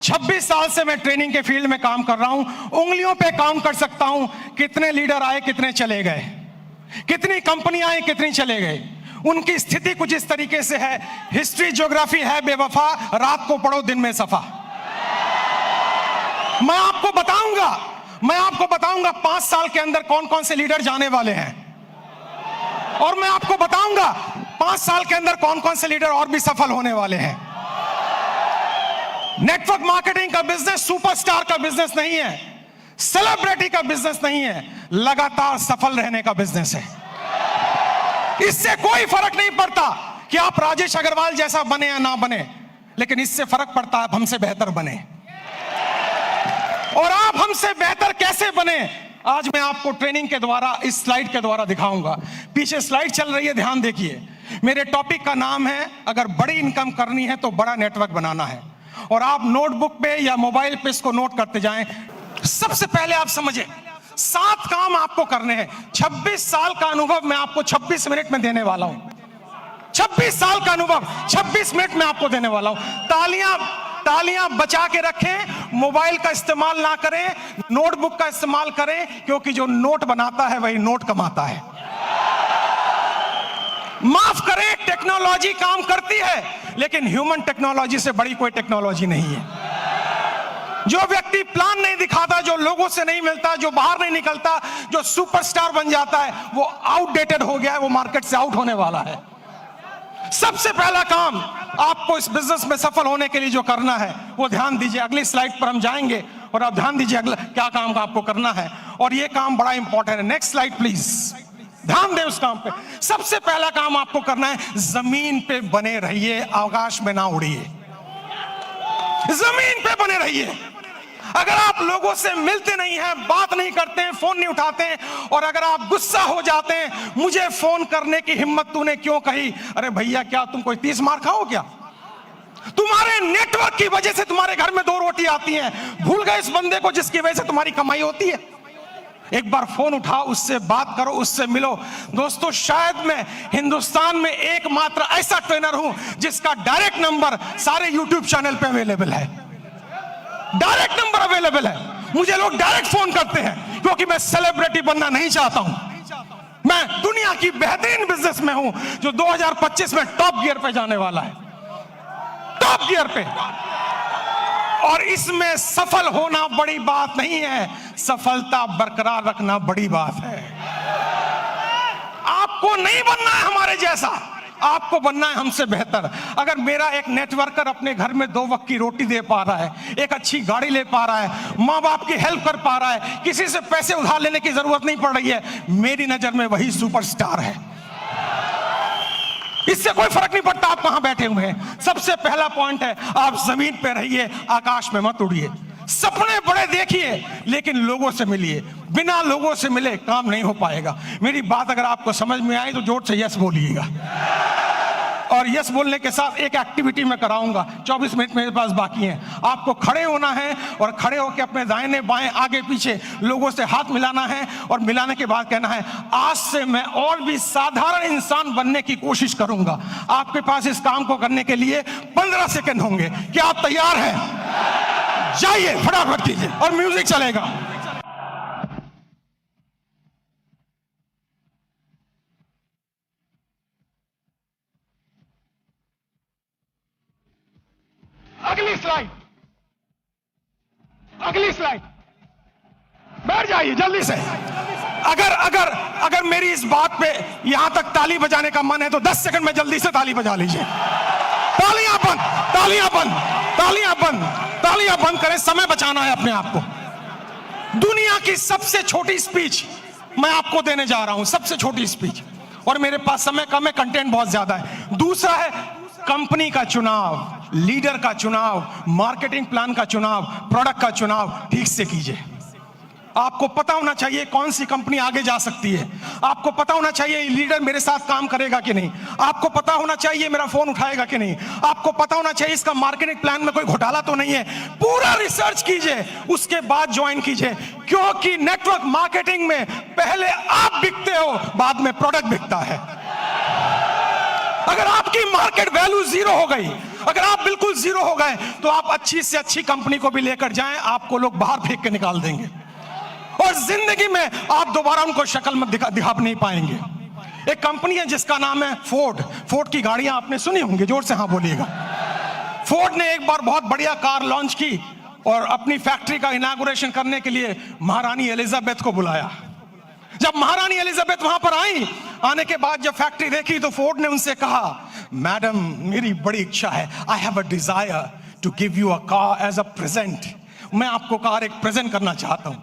26 साल से मैं ट्रेनिंग के फील्ड में काम कर रहा हूं। उंगलियों पे काम कर सकता हूं कितने लीडर आए, कितने चले गए, कितनी कंपनियां आई, कितनी चले गए। उनकी स्थिति कुछ इस तरीके से है। हिस्ट्री ज्योग्राफी है बेवफा, रात को पढ़ो दिन में सफा। मैं आपको बताऊंगा 5 साल के अंदर कौन कौन से लीडर जाने वाले हैं, और मैं आपको बताऊंगा 5 साल के अंदर कौन कौन से लीडर और भी सफल होने वाले हैं। नेटवर्क मार्केटिंग का बिजनेस सुपरस्टार का बिजनेस नहीं है, सेलिब्रिटी का बिजनेस नहीं है, लगातार सफल रहने का बिजनेस है। इससे कोई फर्क नहीं पड़ता कि आप राजेश अग्रवाल जैसा बने या ना बने, लेकिन इससे फर्क पड़ता है आप हमसे बेहतर बने। और आप हमसे बेहतर कैसे बने, आज मैं आपको ट्रेनिंग के द्वारा, इस स्लाइड के द्वारा दिखाऊंगा। पीछे स्लाइड चल रही है, ध्यान देखिए। मेरे टॉपिक का नाम है, अगर बड़ी इनकम करनी है तो बड़ा नेटवर्क बनाना है। और आप नोटबुक पे या मोबाइल पे इसको नोट करते जाएं। सबसे पहले आप समझें 7 काम आपको करने हैं। 26 साल का अनुभव मैं आपको 26 मिनट में देने वाला हूं। 26 साल का अनुभव 26 मिनट में आपको देने वाला हूं। तालियां बचा के रखें, मोबाइल का इस्तेमाल ना करें, नोटबुक का इस्तेमाल करें, क्योंकि जो नोट बनाता है वही नोट कमाता है। माफ करें, टेक्नोलॉजी काम करती है, लेकिन ह्यूमन टेक्नोलॉजी से बड़ी कोई टेक्नोलॉजी नहीं है। जो व्यक्ति प्लान नहीं दिखाता, जो लोगों से नहीं मिलता, जो बाहर नहीं निकलता, जो सुपरस्टार बन जाता है, वो आउटडेटेड हो गया है, वो मार्केट से आउट होने वाला है। सबसे पहला काम आपको इस बिजनेस में सफल होने के लिए जो करना है वो ध्यान दीजिए। अगली स्लाइड पर हम जाएंगे और आप ध्यान दीजिए अगला क्या काम का आपको करना है, और ये काम बड़ा इंपॉर्टेंट है। नेक्स्ट स्लाइड प्लीज, ध्यान दें उस काम पे। सबसे पहला काम आपको करना है, जमीन पे बने रहिए, आकाश में ना उड़िए। जमीन पे बने रहिए। अगर आप लोगों से मिलते नहीं हैं, बात नहीं करते हैं, फोन नहीं उठाते हैं, और अगर आप गुस्सा हो जाते हैं, मुझे फोन करने की हिम्मत तूने क्यों कही, अरे भैया क्या तुम कोई 30 मार खाओ क्या? तुम्हारे नेटवर्क की वजह से तुम्हारे घर में 2 रोटी आती हैं। भूल गए इस बंदे को जिसकी वजह से तुम्हारी कमाई होती है? एक बार फोन उठाओ, उससे बात करो, उससे मिलो। दोस्तों, शायद मैं हिंदुस्तान में एकमात्र ऐसा ट्रेनर हूं जिसका डायरेक्ट नंबर सारे यूट्यूब चैनल पे अवेलेबल है। डायरेक्ट नंबर अवेलेबल है। मुझे लोग डायरेक्ट फोन करते हैं, क्योंकि मैं सेलिब्रिटी बनना नहीं चाहता हूं। मैं दुनिया की बेहतरीन बिजनेस में हूं, जो 2025 में टॉप गियर पे जाने वाला है, टॉप गियर पे। और इसमें सफल होना बड़ी बात नहीं है, सफलता बरकरार रखना बड़ी बात है। आपको नहीं बनना है हमारे जैसा, आपको बनना है हमसे बेहतर। अगर मेरा एक नेटवर्कर अपने घर में 2 वक्त की रोटी दे पा रहा है, एक अच्छी गाड़ी ले पा रहा है, माँ बाप की हेल्प कर पा रहा है, किसी से पैसे उधार लेने की जरूरत नहीं पड़ रही है, मेरी नजर में वही सुपरस्टार है। इससे कोई फर्क नहीं पड़ता आप कहां बैठे हुए हैं। सबसे पहला पॉइंट है, आप जमीन पे रहिए, आकाश में मत उड़िए। सपने बड़े देखिए, लेकिन लोगों से मिलिए। बिना लोगों से मिले काम नहीं हो पाएगा। मेरी बात अगर आपको समझ में आई तो जोर से यस बोलिएगा। और यस बोलने के साथ एक एक्टिविटी मैं कराऊंगा। 24 मिनट मेरे पास बाकी हैं। आपको खड़े होना है और खड़े होकर अपने दाहिने बाएं आगे पीछे लोगों से हाथ मिलाना है, और मिलाने के बाद कहना है, आज से मैं और भी साधारण इंसान बनने की कोशिश करूंगा। आपके पास इस काम को करने के लिए 15 सेकंड होंगे। क्या आप तैयार हैं? जाइए, फटाफट कीजिए, और म्यूजिक चलेगा। अगली स्लाइड, बैठ जाइए जल्दी से। अगर मेरी इस बात पे यहां तक ताली बजाने का मन है तो 10 सेकंड में जल्दी से ताली बजा लीजिए। तालियां बंद, तालियां बंद, तालियां बंद, तालियां बंद करें, समय बचाना है अपने आप को। दुनिया की सबसे छोटी स्पीच मैं आपको देने जा रहा हूं, सबसे छोटी स्पीच, और मेरे पास समय कम है, कंटेंट बहुत ज्यादा है। दूसरा है कंपनी का चुनाव, लीडर का चुनाव, मार्केटिंग प्लान का चुनाव, प्रोडक्ट का चुनाव ठीक से कीजिए। आपको पता होना चाहिए कौन सी कंपनी आगे जा सकती है। आपको पता होना चाहिए लीडर मेरे साथ काम करेगा कि नहीं। आपको पता होना चाहिए मेरा फोन उठाएगा कि नहीं। आपको पता होना चाहिए इसका मार्केटिंग प्लान में कोई घोटाला तो नहीं है। पूरा रिसर्च कीजिए, उसके बाद ज्वाइन कीजिए, क्योंकि नेटवर्क मार्केटिंग में पहले आप बिकते हो, बाद में प्रोडक्ट बिकता है। अगर आपकी मार्केट वैल्यू 0 हो गई, अगर आप बिल्कुल जीरो हो गए तो आप अच्छी से अच्छी कंपनी को भी लेकर जाएं, आपको लोग बाहर फेंक के निकाल देंगे और जिंदगी में आप दोबारा उनको शक्ल में दिखा नहीं पाएंगे। एक कंपनी है जिसका नाम है फोर्ड। फोर्ड की गाड़ियां आपने सुनी होंगी, जोर से हाँ बोलिएगा। फोर्ड ने एक बार बहुत बढ़िया कार लॉन्च की और अपनी फैक्ट्री का इनॉग्रेशन करने के लिए महारानी एलिजाबेथ को बुलाया। जब महारानी एलिजाबेथ वहां पर आई, आने के बाद जब फैक्ट्री देखी तो फोर्ड ने उनसे कहा, मैडम मेरी बड़ी इच्छा है, I have a desire to give you a car as a present. मैं आपको कार एक प्रेजेंट करना चाहता हूं।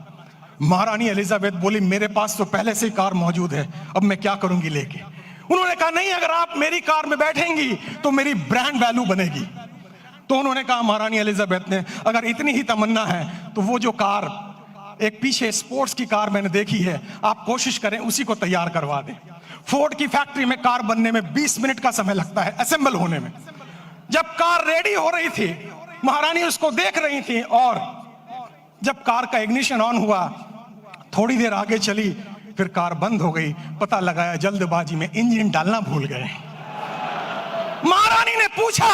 महारानी एलिजाबेथ बोली, मेरे पास तो पहले से ही कार मौजूद है, अब मैं क्या करूंगी लेके। उन्होंने कहा, नहीं, अगर आप मेरी कार में बैठेंगी तो मेरी ब्रांड वैल्यू बनेगी। तो उन्होंने कहा, महारानी एलिजाबेथ ने, अगर इतनी ही तमन्ना है तो वो जो कार एक पीछे स्पोर्ट्स की कार मैंने देखी है, आप कोशिश करें उसी को तैयार करवा दें। फोर्ड की फैक्ट्री में कार बनने में 20 मिनट का समय लगता है, असेंबल होने में। जब कार रेडी हो रही थी, महारानी उसको देख रही थी और जब कार का इग्निशन ऑन हुआ, थोड़ी देर आगे चली, फिर कार बंद हो गई। पता लगाया जल्दबाजी में इंजन डालना भूल गए। महारानी ने पूछा,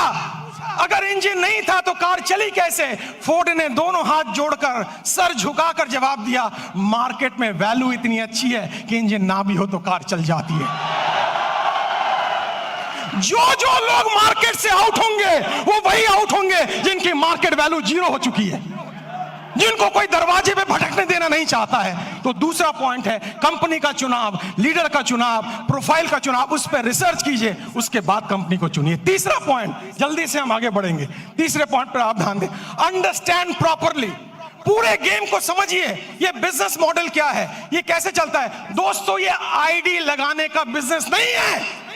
अगर इंजन नहीं था तो कार चली कैसे? फोर्ड ने दोनों हाथ जोड़कर सर झुकाकर जवाब दिया, मार्केट में वैल्यू इतनी अच्छी है कि इंजन ना भी हो तो कार चल जाती है। जो लोग मार्केट से आउट होंगे वो वही आउट होंगे जिनकी मार्केट वैल्यू जीरो हो चुकी है, जिनको कोई दरवाजे पे भटकने देना नहीं चाहता है। तो दूसरा पॉइंट है कंपनी का चुनाव, लीडर का चुनाव, प्रोफाइल का चुनाव, उस पर रिसर्च कीजिए, उसके बाद कंपनी को चुनिए। तीसरा पॉइंट, जल्दी से हम आगे बढ़ेंगे, तीसरे पॉइंट पर आप ध्यान दें, अंडरस्टैंड प्रॉपरली। पूरे गेम को समझिए, ये बिजनेस मॉडल क्या है, ये कैसे चलता है। दोस्तों, ये आईडी लगाने का बिजनेस नहीं है।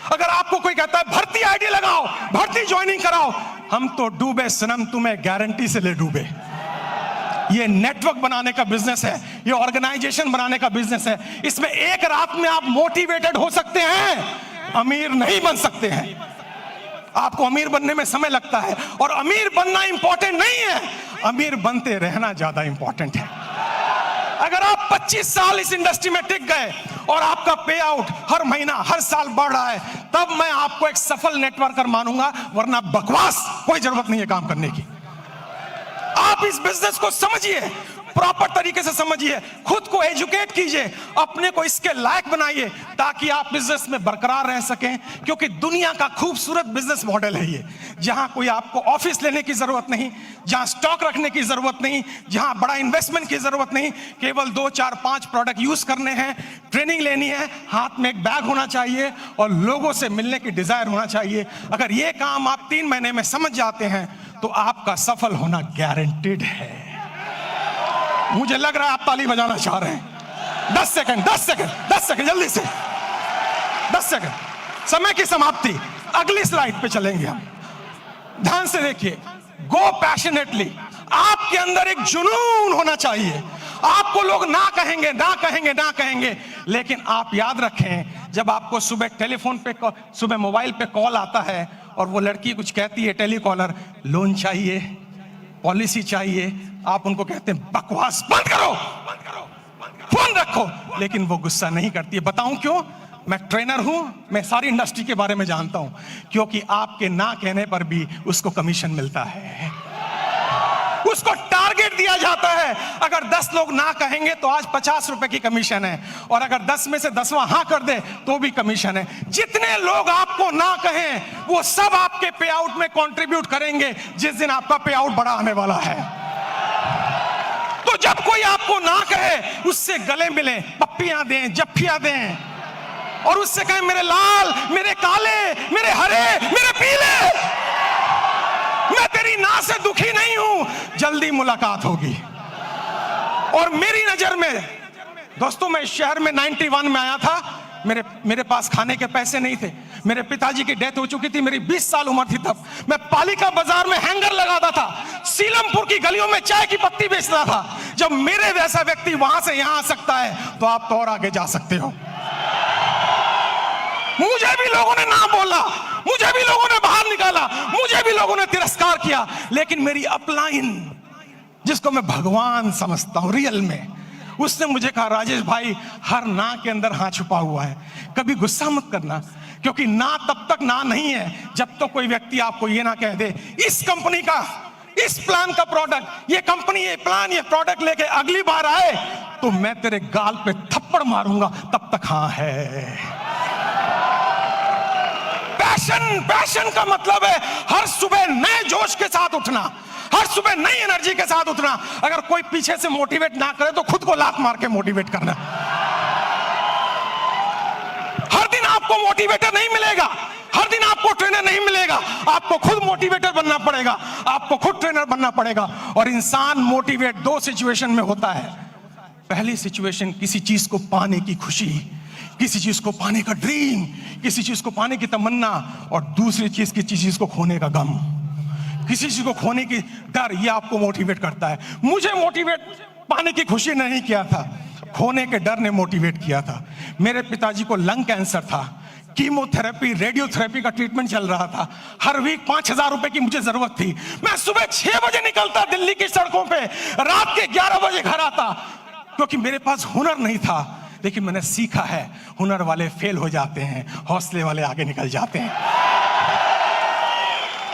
अगर आपको कोई कहता है भर्ती आईडी लगाओ, भर्ती ज्वाइनिंग कराओ, हम तो डूबे सनम, तुम्हें गारंटी से ले डूबे। ये नेटवर्क बनाने का बिजनेस है, ये ऑर्गेनाइजेशन बनाने का बिजनेस है। इसमें एक रात में आप मोटिवेटेड हो सकते हैं, अमीर नहीं बन सकते हैं। आपको अमीर बनने में समय लगता है और अमीर बनना इंपॉर्टेंट नहीं है, अमीर बनते रहना ज्यादा इंपॉर्टेंट है। अगर आप 25 साल इस इंडस्ट्री में टिक गए और आपका पे आउट हर महीना हर साल बढ़ रहा है, तब मैं आपको एक सफल नेटवर्कर मानूंगा, वरना बकवास कोई जरूरत नहीं है काम करने की। आप इस बिजनेस को समझिए, प्रॉपर तरीके से समझिए, खुद को एजुकेट कीजिए, अपने को इसके लायक बनाइए ताकि आप बिजनेस में बरकरार रह सकें। क्योंकि दुनिया का खूबसूरत बिजनेस मॉडल है ये, जहां कोई आपको ऑफिस लेने की जरूरत नहीं, जहां स्टॉक रखने की जरूरत नहीं, जहां बड़ा इन्वेस्टमेंट की जरूरत नहीं, केवल 2, 4, 5 प्रोडक्ट यूज करने हैं, ट्रेनिंग लेनी है, हाथ में एक बैग होना चाहिए और लोगों से मिलने की डिजायर होना चाहिए। अगर ये काम आप 3 महीने में समझ जाते हैं तो आपका सफल होना गारंटेड है। मुझे लग रहा है आप ताली बजाना चाह रहे हैं। 10 सेकंड जल्दी से, 10 सेकंड, समय की समाप्ति। अगली स्लाइड पे चलेंगे हम, ध्यान से देखिए। गो पैशनेटली, आपके अंदर एक जुनून होना चाहिए। आपको लोग ना कहेंगे ना कहेंगे ना कहेंगे, लेकिन आप याद रखें, जब आपको सुबह टेलीफोन पे, सुबह मोबाइल पे कॉल आता है और वो लड़की कुछ कहती है, टेलीकॉलर, लोन चाहिए, पॉलिसी चाहिए, आप उनको कहते हैं बकवास बंद करो, फोन रखो, लेकिन वो गुस्सा नहीं करती है। बताऊं क्यों? मैं ट्रेनर हूं, मैं सारी इंडस्ट्री के बारे में जानता हूं। क्योंकि आपके ना कहने पर भी उसको कमीशन मिलता है, उसको टारगेट दिया जाता है। अगर 10 लोग ना कहेंगे तो आज 50 रुपए की कमीशन है, और अगर 10 में से 10वां हाँ कर दे तो भी कमीशन है। जितने लोग आपको ना कहें वो सब आपके पे आउट में कंट्रीब्यूट करेंगे जिस दिन आपका पे आउट बड़ा आने वाला है। तो जब कोई आपको ना कहे, उससे गले मिलें, पप्पियां दें, जफ्फियां दें, और उससे कहें मेरे लाल, मेरे काले, मेरे हरे, मेरे पीले, मैं तेरी ना से दुखी नहीं हूं, जल्दी मुलाकात होगी। और मेरी नजर में दोस्तों, मैं इस शहर में 91 में आया था, मेरे पास खाने के पैसे नहीं थे, मेरे पिताजी की डेथ हो चुकी थी, मेरी 20 साल उम्र थी तब। मैं पालिका बाजार में हैंगर लगाता था, सीलमपुर की गलियों में चाय की पत्ती बेचता था। जब मेरे जैसा व्यक्ति वहां से यहां आ सकता है तो आप तो और आगे जा सकते हो। मुझे भी लोगों ने ना बोला, मुझे भी लोगों ने बाहर निकाला, मुझे भी लोगों ने तिरस्कार किया, लेकिन मेरी अपलाइन, जिसको मैं भगवान समझता हूं रियल में, उसने मुझे कहा, राजेश भाई, हर ना के अंदर हाँ छुपा हुआ है, कभी गुस्सा मत करना, क्योंकि ना तब तक ना नहीं है जब तक कोई व्यक्ति आपको ये ना कह दे इस कंपनी का, इस प्लान का प्रोडक्ट, ये कंपनी, ये प्लान, ये प्रोडक्ट लेके अगली बार आए तो मैं तेरे गाल पे थप्पड़ मारूंगा, तब तक हाँ है। पैशन का मतलब है हर सुबह नए जोश के साथ उठना, हर सुबह नई एनर्जी के साथ उठना। अगर कोई पीछे से मोटिवेट ना करे तो खुद को लात मार के मोटिवेट करना। हर दिन आपको मोटिवेटर नहीं मिलेगा, हर दिन आपको ट्रेनर नहीं मिलेगा, आपको खुद मोटिवेटर बनना पड़ेगा, आपको खुद ट्रेनर बनना पड़ेगा। और इंसान मोटिवेट दो सिचुएशन में होता है। पहली सिचुएशन किसी चीज को पाने की खुशी, किसी चीज को पाने का ड्रीम, किसी चीज को पाने की तमन्ना, और दूसरी चीज किसी चीज को खोने का गम, किसी चीज को खोने की डर, ये आपको मोटिवेट करता है। मुझे मोटिवेट पाने की खुशी ने नहीं किया था, खोने के डर ने मोटिवेट किया था। मेरे पिताजी को लंग कैंसर था, कीमोथेरेपी, रेडियोथेरेपी का ट्रीटमेंट चल रहा था, हर वीक 5,000 रुपए की मुझे जरूरत थी। मैं सुबह 6 बजे निकलता दिल्ली की सड़कों पे, रात के 11 बजे घर आता, क्योंकि मेरे पास हुनर नहीं था। लेकिन मैंने सीखा है, हुनर वाले फेल हो जाते हैं, हौसले वाले आगे निकल जाते हैं।